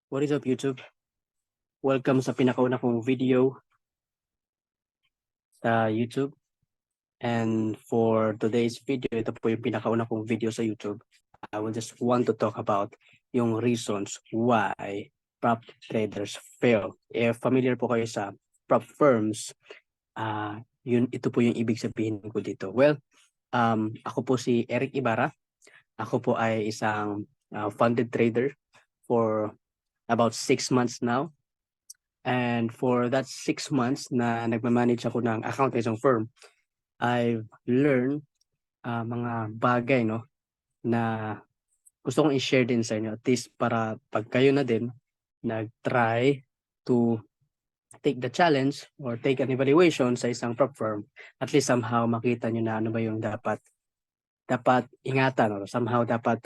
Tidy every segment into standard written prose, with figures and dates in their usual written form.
What is up, YouTube? Welcome sa pinakauna kong video sa YouTube. And for today's video, ito po yung pinakauna kong video sa YouTube. I will just want to talk about yung reasons why prop traders fail. If familiar po kayo sa prop firms, ito po yung ibig sabihin ko dito. Well, ako po si Eric Ibarra. Ako po ay isang funded trader for about 6 months now. And for that 6 months na nagmamanage ako ng account sa isang firm, I've learned mga bagay na gusto kong i-share din sa inyo. At least para pag kayo na din nag-try to take the challenge or take an evaluation sa isang prop firm, at least somehow makita nyo na ano ba yung dapat ingatan or somehow dapat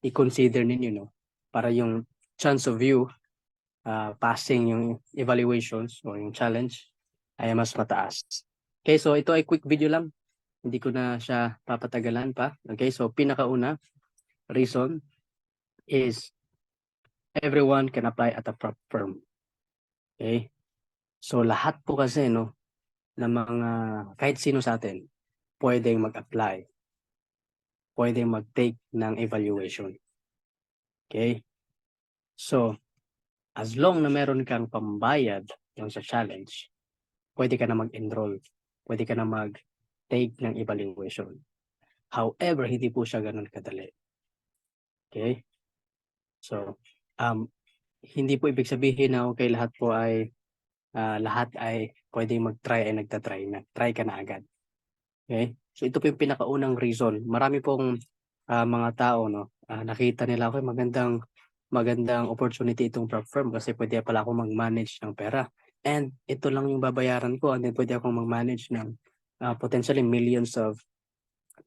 i-consider ninyo para yung chance of you passing yung evaluations or yung challenge ay mas mataas. Okay, so ito ay quick video lang. Hindi ko na siya papatagalan pa. Okay, so pinakauna reason is everyone can apply at a prop firm. Okay? So lahat po kasi ng mga kahit sino sa atin pwedeng mag-apply. Pwedeng mag-take ng evaluation. Okay? So as long na meron kang pambayad yung sa challenge, pwede ka na mag-enroll. Pwede ka na mag-take ng evaluation. However, hindi po siya ganun kadali. Okay? So, hindi po ibig sabihin na okay, lahat ay pwede mag-try ay nagtatry na. Try ka na agad. Okay? So, ito po yung pinakaunang reason. Marami pong mga tao, nakita nila, okay, magandang opportunity itong prop firm kasi pwede pala ako mag-manage ng pera. And ito lang yung babayaran ko and then pwede akong mag-manage ng potentially millions of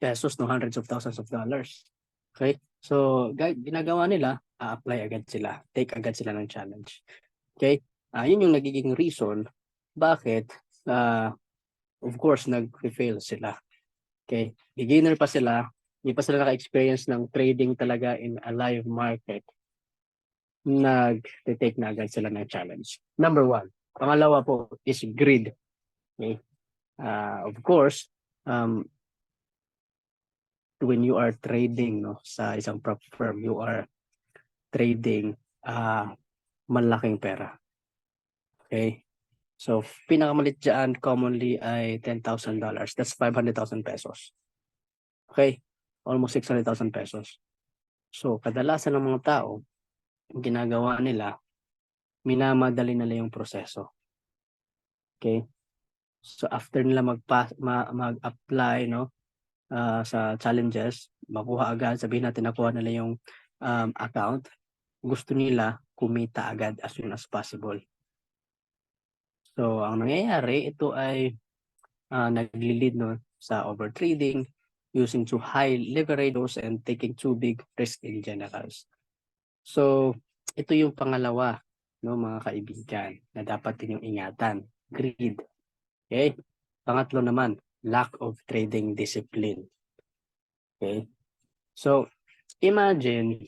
pesos, hundreds of thousands of dollars. Okay? So, ginagawa nila, apply agad sila. Take agad sila ng challenge. Okay? Yun yung nagiging reason bakit, of course, nag-fail sila. Okay? Beginner pa sila, hindi pa sila naka-experience ng trading talaga in a live market. Nag-take na agad sila ng challenge. Number 1. Pangalawa po is greed. Okay? Of course, when you are trading sa isang prop firm, you are trading malaking pera. Okay? So, pinakamalit dyan commonly ay $10,000. That's 500,000 pesos. Okay? Almost 600,000 pesos. So, kadalasan ng mga tao, ginagawa nila, minamadali nila yung proseso. Okay? So, after nila mag-apply sa challenges, makuha agad, sabihin natin nakuha nila yung account, gusto nila kumita agad as soon as possible. So, ang nangyayari, ito ay nagli-lead sa overtrading, using too high leverages and taking too big risk in general. So, ito yung pangalawa, mga kaibigan, na dapat din yung ingatan. Greed. Okay? Pangatlo naman, lack of trading discipline. Okay? So, imagine,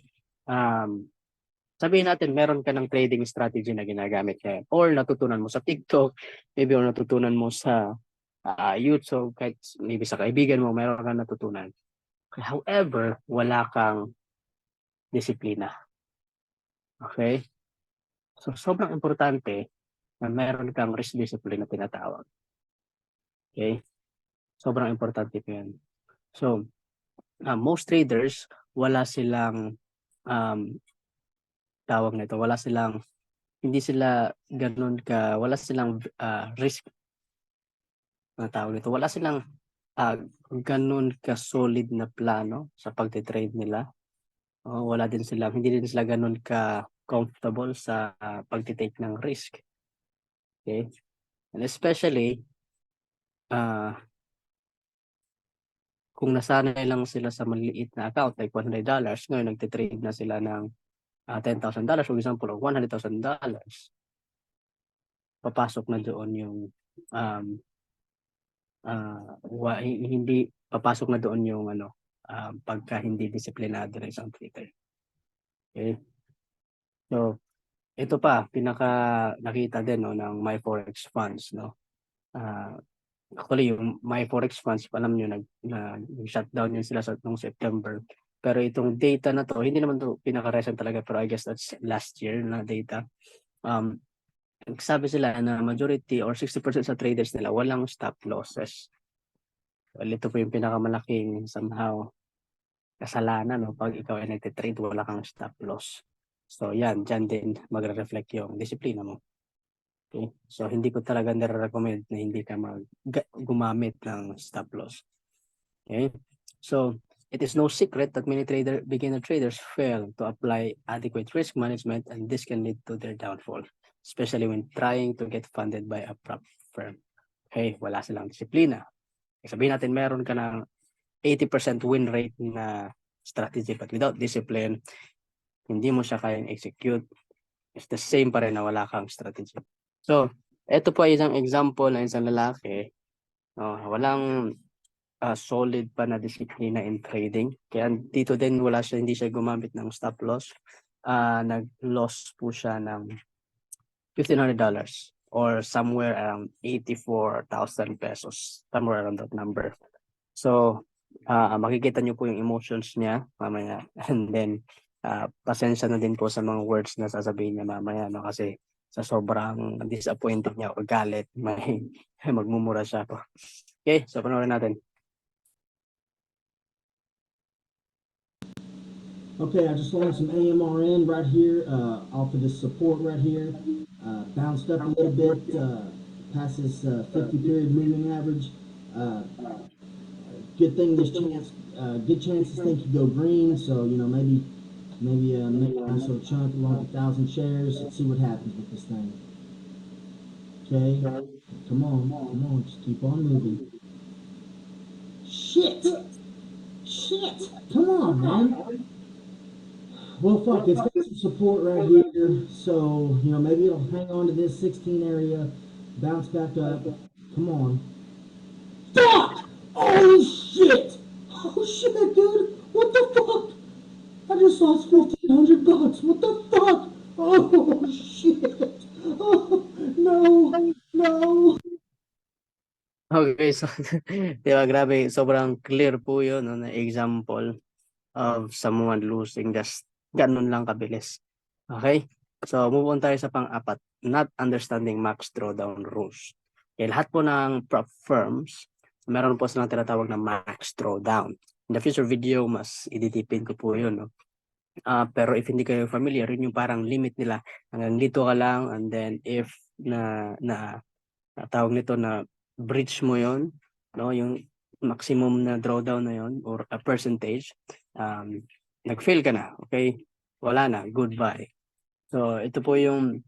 sabihin natin meron ka ng trading strategy na ginagamit ka or natutunan mo sa TikTok, maybe or natutunan mo sa YouTube, kahit maybe sa kaibigan mo, meron kang natutunan. However, wala kang disiplina. Okay? So, sobrang importante na meron kang risk discipline na tinatawag. Okay? Sobrang importante po yan. So, most traders, wala silang tawag nito, hindi sila ganun wala silang risk na tawag nito. Wala silang ganun ka-solid na plano sa pagte-trade nila. Hindi din sila ganun ka-comfortable sa pagte-take ng risk. Okay? And especially, kung nasanay lang sila sa maliit na account, like $100, ngayon nagte-trade na sila ng $10,000, for example, or $100,000, papasok na doon yung hindi papasok na doon yung pagka hindi disiplinado ng isang trader. Okay? So, ito pa, pinaka nakita din no, ng MyForex Funds. No? Actually, yung MyForex Funds, alam nyo, nag-shutdown yun sila noong September. Pero itong data na to, hindi naman to pinaka-recent talaga, pero I guess that's last year na data. Sabi sila na majority or 60% sa traders nila walang stop losses. Well, ito po yung pinakamalaking somehow kasalanan, no? Pag ikaw ay nagtitrade, wala kang stop loss. So yan, dyan din magre-reflect yung disiplina mo. Okay? So hindi ko talaga nire-recommend na hindi ka gumamit ng stop loss. Okay? So it is no secret that many beginner traders fail to apply adequate risk management, and this can lead to their downfall, especially when trying to get funded by a prop firm. Okay, wala silang disiplina. Sabihin natin meron ka ng 80% win rate na strategy, but without discipline, hindi mo siya kayang execute. It's the same pa rin na wala kang strategy. So, ito po ay isang example na isang lalaki, walang solid pa na disiplina in trading. Kaya dito din hindi siya gumamit ng stop loss. Nag-loss po siya ng $1,500 or somewhere around 84,000 pesos, somewhere around that number. So, makikita niyo po yung emotions niya mamaya, and then pasensya na din po sa mga words na sasabihin niya mamaya, no? Kasi sa sobrang disappointed niya o galit, may magmumura siya po. Okay, so panoorin natin. Okay, I just learned some AMRN right here off of this support right here. Bounced up a little bit, past this 50 period moving average. Good thing this chance, good chances think you go green. So you know maybe make a nice little chunk along 1,000 shares. Let's see what happens with this thing. Okay, come on, just keep on moving. Shit, come on, man. Well, fuck, it's got some support right here, so, you know, maybe it'll hang on to this 16 area, bounce back up. Come on. Fuck! Oh, shit! Oh, shit, dude! What the fuck? I just lost $1,500. What the fuck? Oh, shit! Oh, no! Okay, so, di ba, grabe, sobrang clear po yun, no, na example of someone losing just ganun lang kabilis. Okay? So, move on tayo sa pang-apat, not understanding max drawdown rules. Okay, lahat po ng prop firms, meron po silang tinatawag na max drawdown. In the future video, mas iditipin ko po yun. No? Pero if hindi kayo familiar, yun yung parang limit nila. Hanggang dito ka lang, and then if tawag nito na breach mo yon, no, yung maximum na drawdown na yon or a percentage, nag-fail ka na, okay? Wala na, goodbye. So ito po yung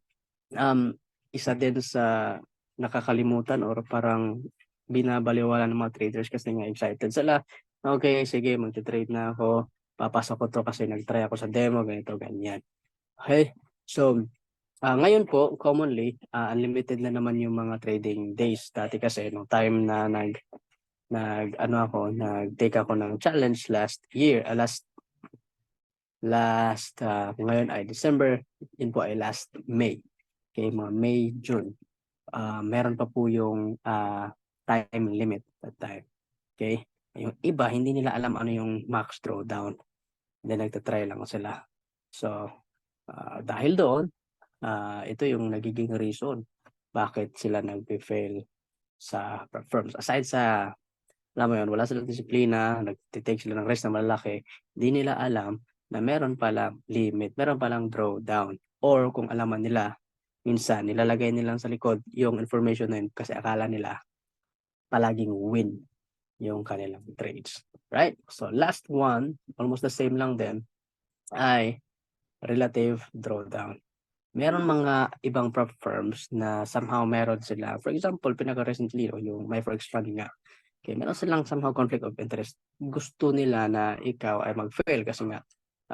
isa din sa nakakalimutan or parang binabaliwala ng mga traders kasi nga excited sila. Okay, sige, magte-trade na ako. Papasok ko to kasi nag-try ako sa demo, ganito, ganyan. Okay? So, ngayon po, commonly, unlimited na naman yung mga trading days. Dati kasi, no time na nag-take ako ng challenge last year, ngayon ay December, yun po ay last May. Okay, mga May, June. Meron pa po yung time limit that time. Okay? Yung iba, hindi nila alam ano yung max drawdown. Then, nagtatry lang sila. So, dahil doon, ito yung nagiging reason bakit sila nag-fail sa firms. Aside sa, alam mo yun, wala silang disiplina, nag-take sila ng risk na malaki, hindi nila alam na meron palang limit, meron palang drawdown. Or kung alaman nila, minsan nilalagay nilang sa likod yung information na yun kasi akala nila palaging win yung kanilang trades. Right? So last one, almost the same lang din, ay relative drawdown. Meron mga ibang prop firms na somehow meron sila. For example, pinaka-recently, yung MyForex Fund nga. Okay, meron silang somehow conflict of interest. Gusto nila na ikaw ay mag-fail kasi nga,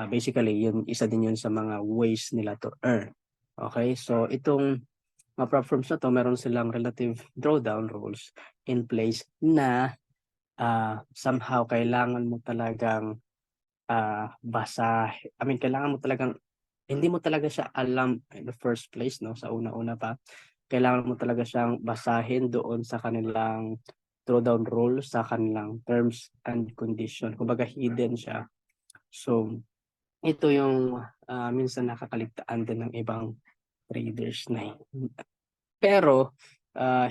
basically, yun, isa din yun sa mga ways nila to earn. Okay, so itong mga prop firms na to, meron silang relative drawdown rules in place na somehow kailangan mo talagang kailangan mo talagang hindi mo talaga siya alam in the first place, no, sa una-una pa. Kailangan mo talaga siyang basahin doon sa kanilang throwdown rules, sa kanilang terms and condition. Kumbaga hidden siya. So, ito yung minsan nakakaligtaan din ng ibang traders na pero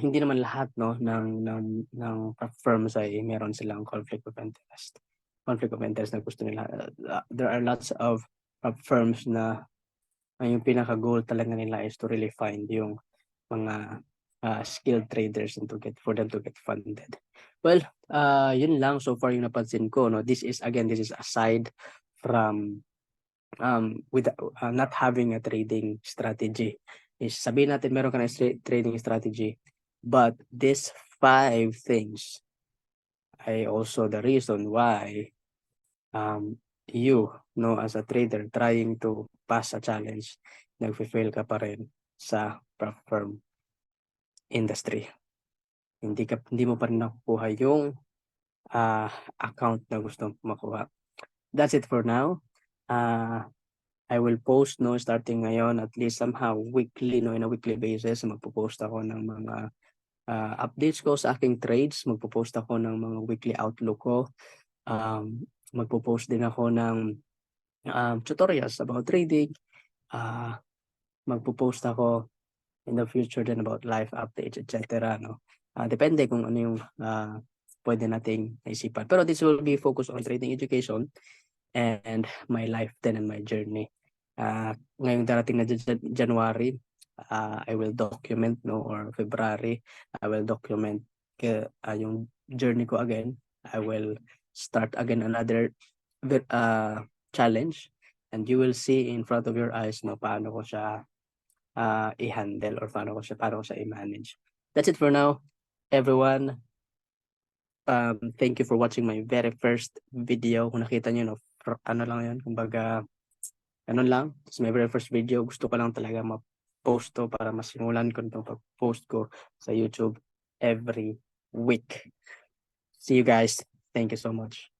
hindi naman lahat, no, ng firms ay meron silang conflict of interest. Conflict of interest na gusto nila. There are lots of firms na yung pinaka-goal talaga nila is to really find yung mga skilled traders and for them to get funded. Well, yun lang so far yung napansin ko, no. This is aside from with not having a trading strategy. Is sabihin natin meron ka na trading strategy, but these 5 things ay also the reason why you, no, as a trader trying to pass a challenge, nagfe-fail ka pa rin sa prop firm industry. Hindi mo pa rin nakukuha yung account na gusto mong makuha. That's it for now. I will post, no, starting ngayon at least somehow weekly, no, in a weekly basis magpo-post ako ng mga updates ko sa aking trades, magpo-post ako ng mga weekly outlook ko. Magpo-post din ako ng tutorials about trading. Magpo-post ako in the future din about life updates, etc., no. Depende kung ano yung pwede nating naisipan. Pero this will be focused on trading education and my life then and my journey. Ngayong darating na January, I will document, no, or February, I will document yung journey ko again. I will start again another challenge, and you will see in front of your eyes, no, paano ko siya i-handle or paano ko siya i-manage. That's it for now, everyone. Thank you for watching my very first video. Kung nakita niyo, no, ano lang yun, kumbaga ganun lang. It's my very first video. Gusto ko lang talaga ma-post to para masimulan ko itong pag-post ko sa YouTube every week. See you guys. Thank you so much.